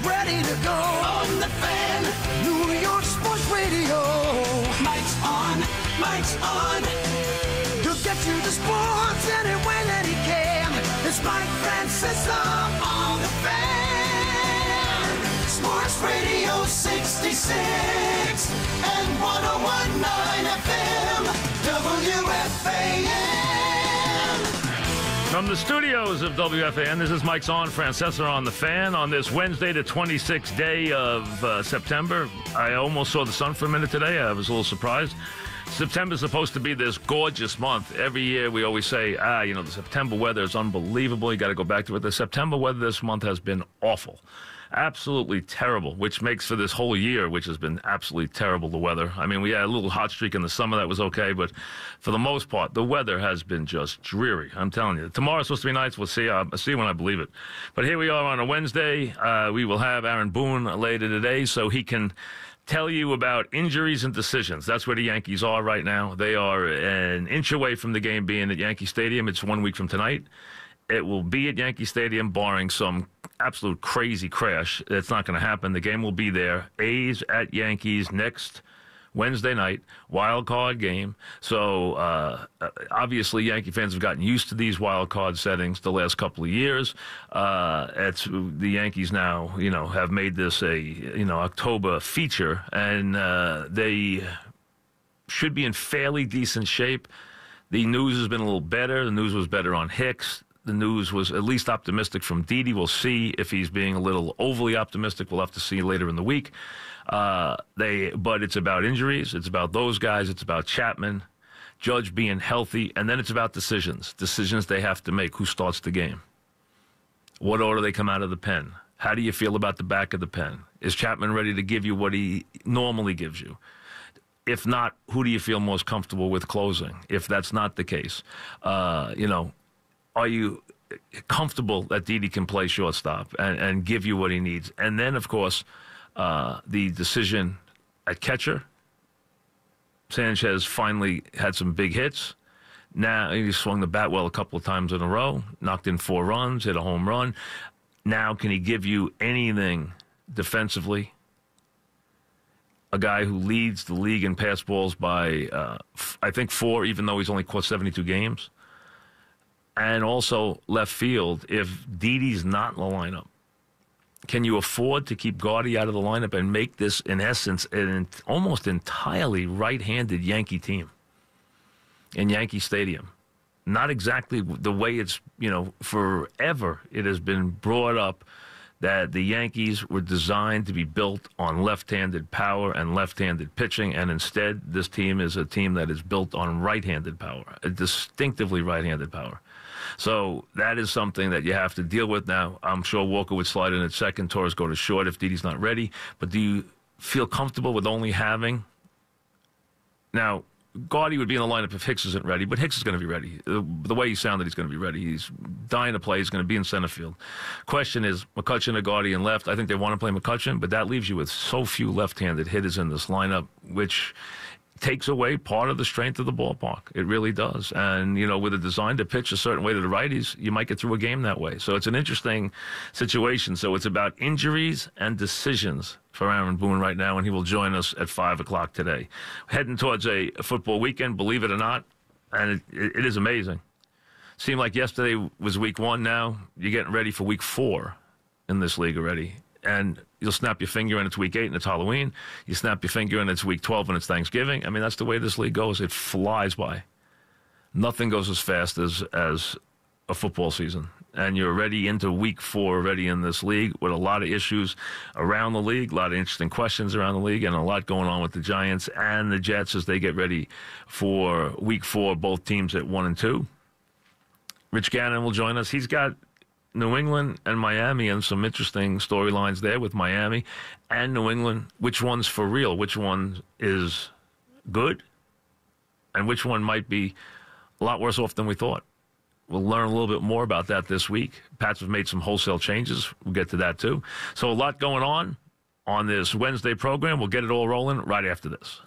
ready to go. On the Fan, New York Sports Radio. Mike's on, Mike's on. He'll get you the sports any way that he can. It's Mike Francesa on the Fan. Sports Radio 66 and 101.9 FM. WFAN. From the studios of WFAN, this is Mike's on, Francesa on the Fan, on this Wednesday, the 26th day of September. I almost saw the sun for a minute today. I was a little surprised. September's supposed to be this gorgeous month. Every year we always say, the September weather is unbelievable. You got to go back to it. The September weather this month has been awful. Absolutely terrible, which makes for this whole year, which has been absolutely terrible, the weather. I mean, we had a little hot streak in the summer that was okay, but for the most part, the weather has been just dreary. I'm telling you. Tomorrow's supposed to be nice. We'll see. I'll see when I believe it. But here we are on a Wednesday. We will have Aaron Boone later today so he can tell you about injuries and decisions. That's where the Yankees are right now. They are an inch away from the game being at Yankee Stadium. It's 1 week from tonight. It will be at Yankee Stadium, barring some absolute crazy crash. It's not going to happen. The game will be there. A's at Yankees next Wednesday night, wild card game. So obviously Yankee fans have gotten used to these wild card settings the last couple of years. It's the Yankees now, have made this a October feature, and they should be in fairly decent shape. The news has been a little better. The news was better on Hicks. The news was at least optimistic from Didi. We'll see if he's being a little overly optimistic. We'll have to see later in the week. But it's about injuries. It's about those guys. It's about Chapman, Judge being healthy, and then it's about decisions. Decisions they have to make. Who starts the game? What order they come out of the pen? How do you feel about the back of the pen? Is Chapman ready to give you what he normally gives you? If not, who do you feel most comfortable with closing? If that's not the case, are you comfortable that Didi can play shortstop and give you what he needs? And then, of course, the decision at catcher. Sanchez finally had some big hits. Now he swung the bat well a couple of times in a row, knocked in 4 runs, hit a home run. Now can he give you anything defensively? A guy who leads the league in pass balls by, I think, 4, even though he's only caught 72 games. And also left field, if Didi's not in the lineup, can you afford to keep Gardy out of the lineup and make this, in essence, an almost entirely right-handed Yankee team in Yankee Stadium? Not exactly the way it's, forever it has been brought up that the Yankees were designed to be built on left-handed power and left-handed pitching, and instead this team is a team that is built on right-handed power, a distinctively right-handed power. So that is something that you have to deal with now. I'm sure Walker would slide in at second, Torres go to short if Didi's not ready. But do you feel comfortable with only having... Now, Gardy would be in the lineup if Hicks isn't ready, but Hicks is going to be ready. The way he sounded, he's going to be ready. He's dying to play. He's going to be in center field. Question is, McCutchen or Gardy in left. I think they want to play McCutchen, but that leaves you with so few left-handed hitters in this lineup, which takes away part of the strength of the ballpark. It really does. And, with a design to pitch a certain way to the righties, you might get through a game that way. So it's an interesting situation. So it's about injuries and decisions for Aaron Boone right now, and he will join us at 5 o'clock today. Heading towards a football weekend, believe it or not, and it is amazing. Seemed like yesterday was week 1 now. You're getting ready for week 4 in this league already. And you'll snap your finger and it's week 8 and it's Halloween. You snap your finger and it's week 12 and it's Thanksgiving. I mean, that's the way this league goes. It flies by. Nothing goes as fast as a football season. And you're already into week 4 already in this league with a lot of issues around the league, a lot of interesting questions around the league, and a lot going on with the Giants and the Jets as they get ready for week 4, both teams at 1 and 2. Rich Gannon will join us. He's got New England and Miami and some interesting storylines there with Miami and New England. Which one's for real? Which one is good? And which one might be a lot worse off than we thought? We'll learn a little bit more about that this week. Pats have made some wholesale changes. We'll get to that too. So a lot going on this Wednesday program. We'll get it all rolling right after this.